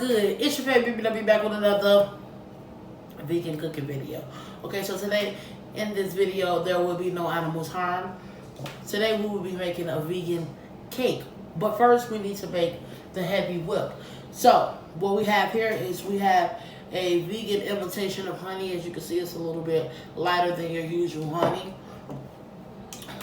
good? It's your favorite baby. I'll be back with another vegan cooking video. Okay, so today in this video there will be no animals harmed. Today we will be making a vegan cake, but first we need to make the heavy whip. So what we have here is we have a vegan imitation of honey. As you can see, it's a little bit lighter than your usual honey.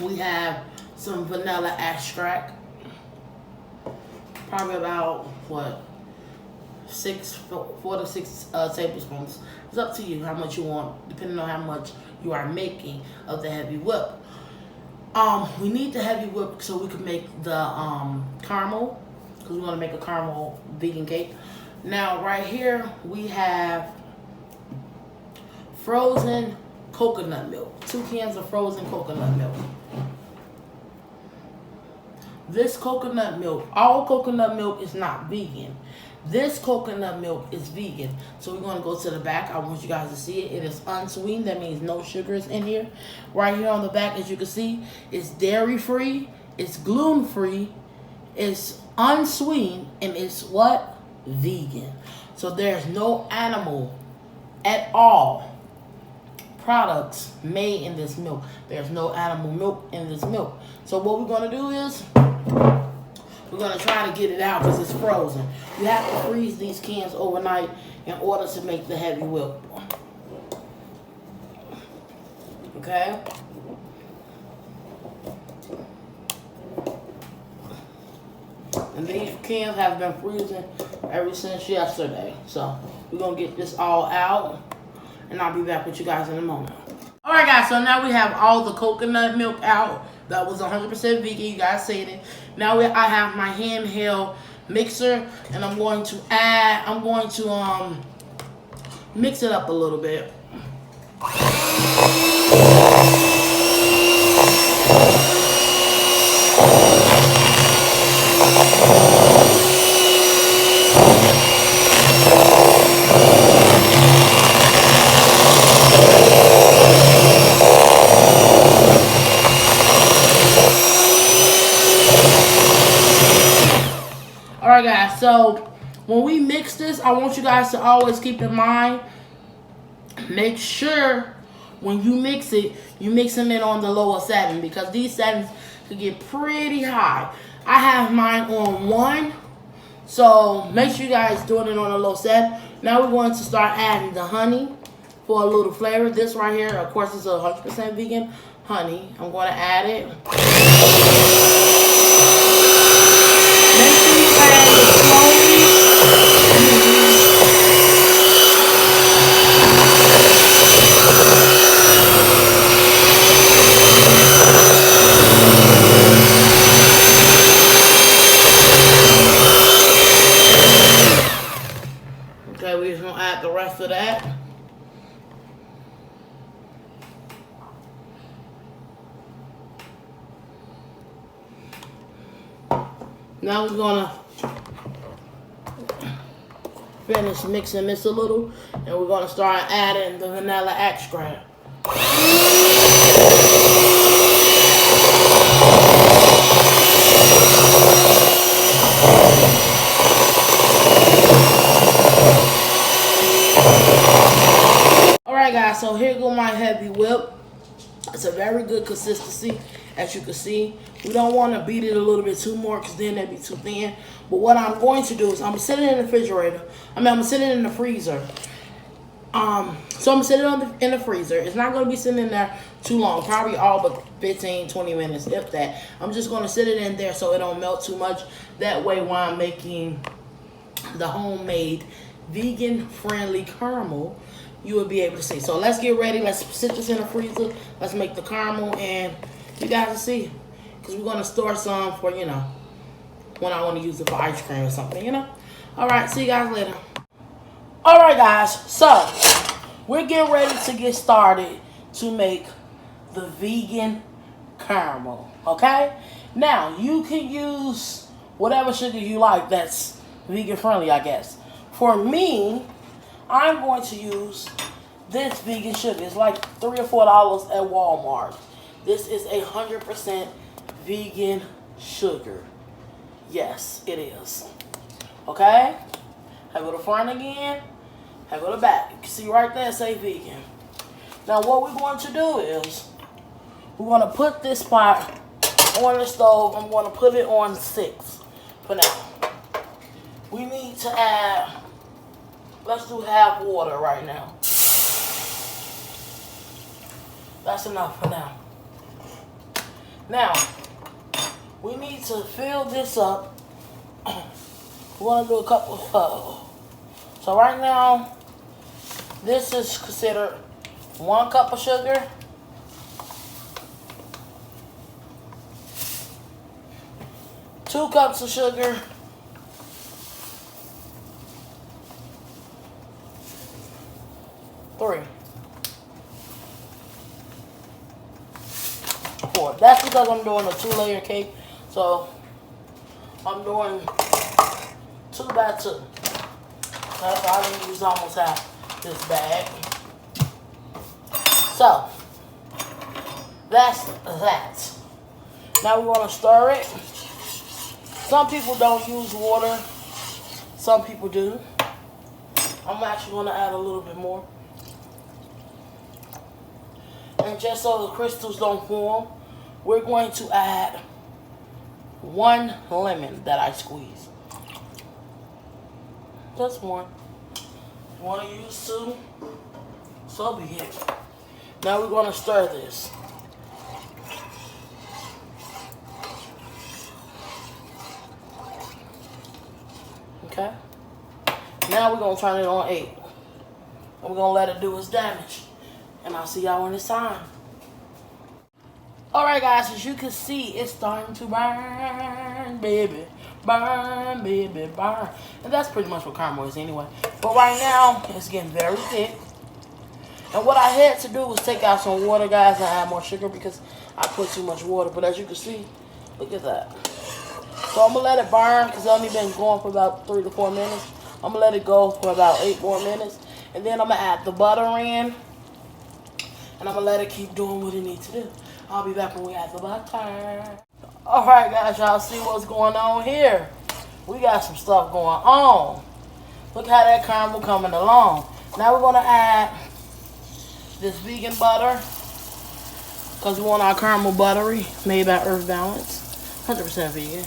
We have some vanilla extract, probably about what, 4 to 6 tablespoons. It's up to you how much you want, depending on how much you are making of the heavy whip. We need the heavy whip so we can make the caramel, because we want to make a caramel vegan cake. Now right here we have frozen coconut milk, 2 cans of frozen coconut milk. This coconut milk, all coconut milk is not vegan. This coconut milk is vegan. So we're going to go to the back. I want you guys to see it. It is unsweetened. That means no sugars in here. Right here on the back, as you can see, it's dairy-free, it's gluten-free, it's unsweetened, and it's what? Vegan. So there's no animal at all products made in this milk. There's no animal milk in this milk. So what we're going to do is we're going to try to get it out because it's frozen. You have to freeze these cans overnight in order to make the heavy whip. Okay? And these cans have been freezing ever since yesterday. So we're going to get this all out, and I'll be back with you guys in a moment. Alright guys, so now we have all the coconut milk out. That was 100% vegan, you guys said it. Now I have my handheld mixer, and I'm going to mix it up a little bit. Alright guys, so when we mix this, I want you guys to always keep in mind, make sure when you mix it, you mixing it on the lower setting, because these settings can get pretty high. I have mine on 1, so make sure you guys doing it on a low set. Now we're going to start adding the honey for a little flavor. This right here, of course, is 100% vegan honey. I'm going to add it. Make sure you add it slowly. Okay, we're just gonna add the rest of that. Now we're gonna finish mixing this a little, and we're gonna start adding the vanilla extract. Alright guys, so here go my heavy whip. It's a very good consistency, as you can see. We don't want to beat it a little bit too more, because then that'd be too thin. But what I'm going to do is I'm sitting in the refrigerator. I'm sitting in the freezer. So I'm sitting in the freezer. It's not going to be sitting in there too long, probably all but 15-20 minutes, if that. I'm just going to sit it in there so it don't melt too much. That way, while I'm making the homemade vegan-friendly caramel, you will be able to see. So let's get ready. Let's sit this in the freezer. Let's make the caramel, and you guys will see. Because we're going to store some for, when I want to use it for ice cream or something, Alright, see you guys later. Alright guys, so we're getting ready to get started to make the vegan caramel, okay? Now, you can use whatever sugar you like that's vegan friendly, I guess. For me, I'm going to use this vegan sugar. It's like $3 or $4 at Walmart. This is 100% vegan sugar. Yes, it is. Okay? I go to front again. I go to back. You can see right there, say vegan. Now what we're going to do is, we're going to put this pot on the stove. I'm going to put it on 6 for now. We need to add, let's do half water right now. That's enough for now. Now, we need to fill this up. We're going to do a couple of, so right now, this is considered 1 cup of sugar. 2 cups of sugar. 3. 4. That's because I'm doing a 2-layer cake. So I'm doing 2 by 2. That's why I didn't use almost half this bag. So that's that. Now we want to stir it. Some people don't use water. Some people do. I'm actually going to add a little bit more. And just so the crystals don't form, we're going to add 1 lemon that I squeeze. Just 1. You want to use 2? So be it. Now we're going to stir this. Okay? Now we're going to turn it on 8. And we're going to let it do its damage. And I'll see y'all when it's time. Alright guys, as you can see, it's starting to burn, baby. Burn, baby, burn. And that's pretty much what caramel is anyway. But right now, it's getting very thick. And what I had to do was take out some water, guys, and add more sugar because I put too much water. But as you can see, look at that. So I'm going to let it burn because it's only been going for about 3 to 4 minutes. I'm going to let it go for about 8 more minutes. And then I'm going to add the butter in. And I'm going to let it keep doing what it needs to do. I'll be back when we add the butter. Alright guys, y'all see what's going on here? We got some stuff going on. Look how that caramel coming along. Now we're going to add this vegan butter. Because we want our caramel buttery, made by Earth Balance. 100% vegan.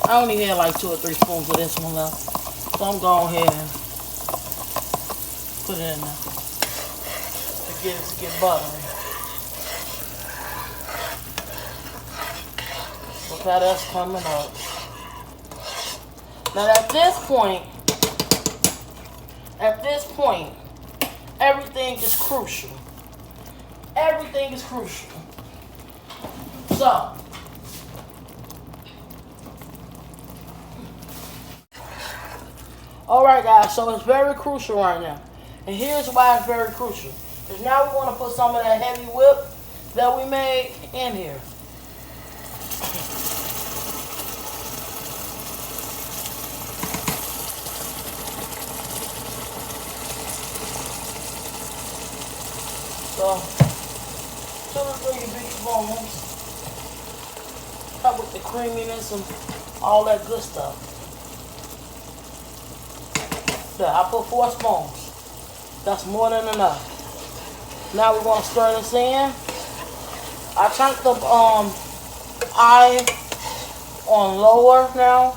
I only had like 2 or 3 spoons of this one left. So I'm going ahead and put it in there. To get it to get buttery. Look how that's coming up. Now at this point, everything is crucial. Everything is crucial. So, alright guys, so it's very crucial right now. And here's why it's very crucial. Because now we want to put some of that heavy whip that we made in here. So, 2 to 3 big spoons. Up with the creaminess and all that good stuff. There, I put 4 spoons. That's more than enough. Now we're going to stir this in. I turned the eye on lower now.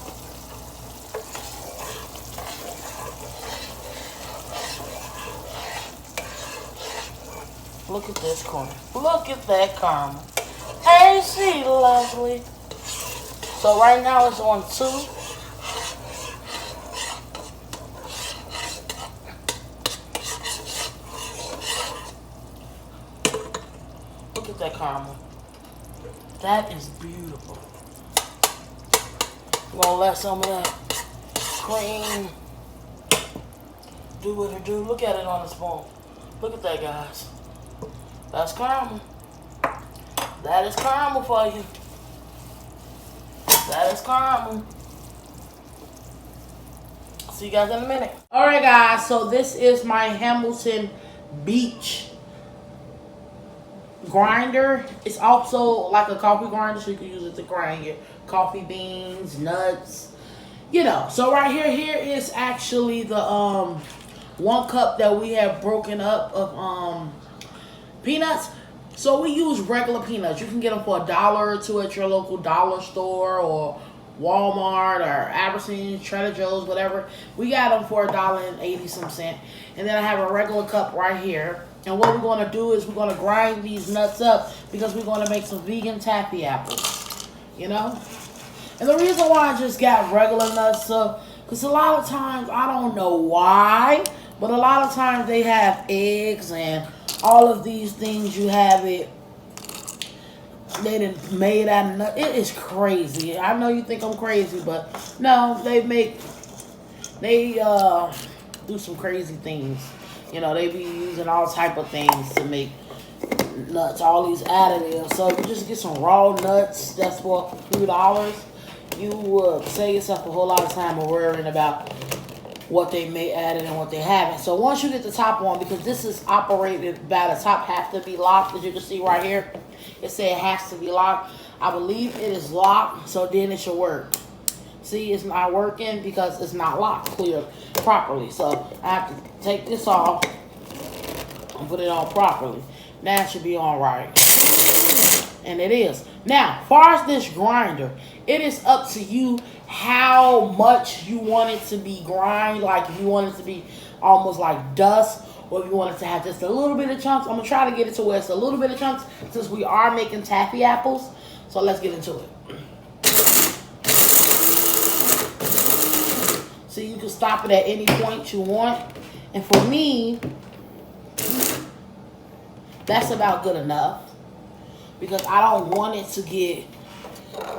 Look at this corner. Look at that caramel. Ain't she lovely? So right now it's on 2. Look at that caramel. That is beautiful. I'm gonna let some of that cream do what it do. Look at it on the spoon. Look at that, guys. That's caramel. That is caramel for you. That is caramel. See you guys in a minute. Alright guys, so this is my Hamilton Beach grinder. It's also like a coffee grinder, so you can use it to grind your coffee beans, nuts, you know. So right here is actually the 1 cup that we have broken up of peanuts. So we use regular peanuts. You can get them for $1 or $2 at your local dollar store or Walmart or Albertsons, Trader Joe's, whatever. We got them for $1.80 some cent. And then I have a regular cup right here. And what we're going to do is we're going to grind these nuts up because we're going to make some vegan taffy apples. You know? And the reason why I just got regular nuts, because a lot of times, I don't know why, but a lot of times they have eggs and all of these things. You have it, they done made out of nuts. It is crazy. I know you think I'm crazy, but no, they do some crazy things. You know, they be using all type of things to make nuts, all these additives. So if you just get some raw nuts, that's for a few dollars. You save yourself a whole lot of time of worrying about what they may add and what they haven't. So once you get the top on, because this is operated by the top have to be locked, as you can see right here, it says it has to be locked. I believe it is locked, so then it should work. See, it's not working because it's not locked clear properly. So I have to take this off and put it on properly. Now it should be on right. And it is. Now, as far as this grinder, it is up to you how much you want it to be grind. Like if you want it to be almost like dust, or if you want it to have just a little bit of chunks. I'm going to try to get it to where it's a little bit of chunks since we are making taffy apples. So let's get into it. So you can stop it at any point you want. And for me, that's about good enough. Because I don't want it to get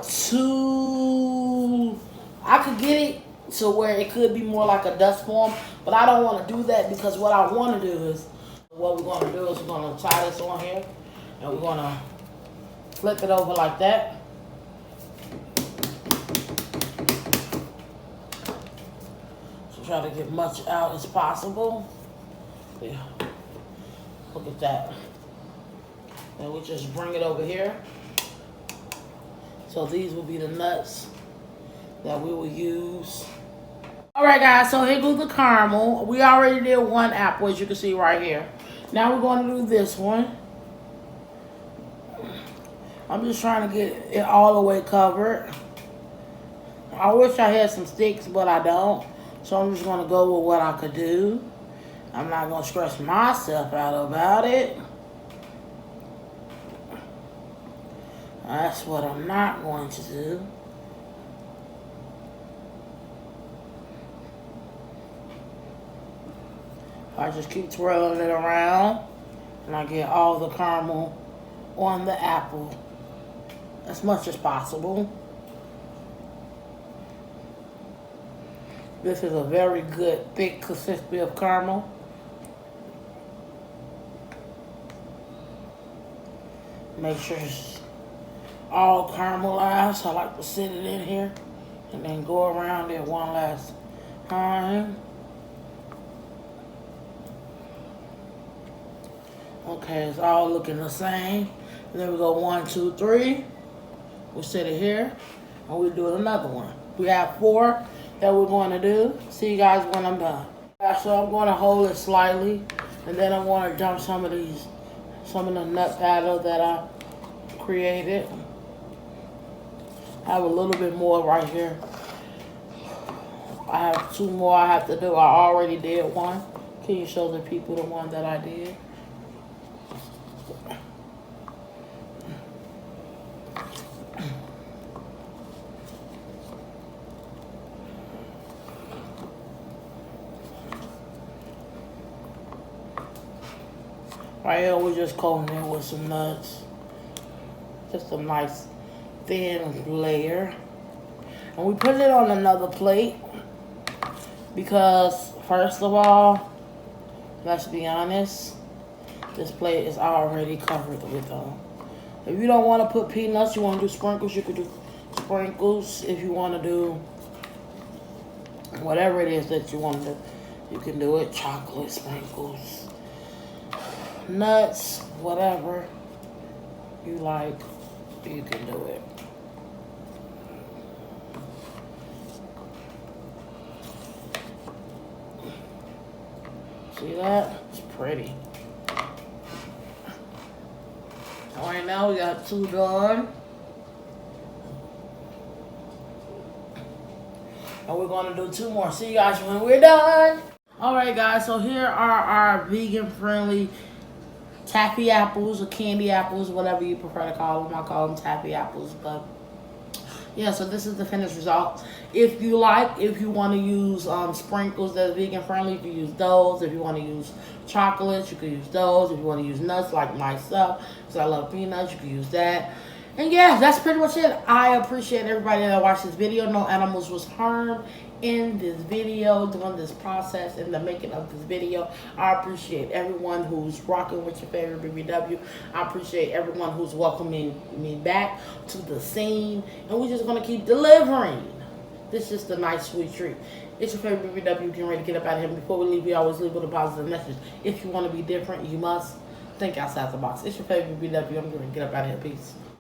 too... I could get it to where it could be more like a dust form, but I don't want to do that because what I want to do is, what we're going to do is we're going to tie this on here and we're going to flip it over like that. So try to get much out as possible. Yeah. Look at that. And we just bring it over here. So these will be the nuts that we will use. Alright guys, so here goes the caramel. We already did one apple, as you can see right here. Now we're going to do this one. I'm just trying to get it all the way covered. I wish I had some sticks, but I don't. So I'm just going to go with what I could do. I'm not going to stress myself out about it. That's what I'm not going to do. I just keep twirling it around and I get all the caramel on the apple as much as possible. This is a very good thick consistency of caramel. Make sure it's all caramelized. I like to sit it in here and then go around it one last time. Okay, it's all looking the same. And then we go 1, 2, 3. We set it here and we do another one. We have 4 that we're going to do. See you guys when I'm done. So I'm going to hold it slightly and then I'm going to dump some of the nut batter that I created. I have a little bit more right here. I have 2 more I have to do. I already did one. Can you show the people the one that I did? Right here, we're just coating it with some nuts. Just a nice thin layer. And we put it on another plate because, first of all, let's be honest, this plate is already covered with them. If you don't want to put peanuts, you want to do sprinkles, you could do sprinkles. If you want to do whatever it is that you want to do, you can do it. Chocolate sprinkles, nuts, whatever you like, you can do it. See that? It's pretty. All right, now we got 2 done. And we're going to do 2 more. See you guys when we're done. All right, guys. So here are our vegan-friendly taffy apples or candy apples, whatever you prefer to call them. I call them taffy apples, but yeah. So this is the finished result. If you want to use sprinkles that are vegan-friendly, you can use those. If you want to use chocolates, you can use those. If you want to use nuts like myself, because I love peanuts, you can use that. And yeah, that's pretty much it. I appreciate everybody that watched this video. No animals was harmed in this video, during this process, in the making of this video. I appreciate everyone who's rocking with your favorite BBW. I appreciate everyone who's welcoming me back to the scene. And we're just going to keep delivering. This is just a nice, sweet treat. It's your favorite BBW. Getting ready to get up out of here. Before we leave, we always leave with a positive message. If you want to be different, you must think outside the box. It's your favorite BBW. I'm going to get up out of here. Peace.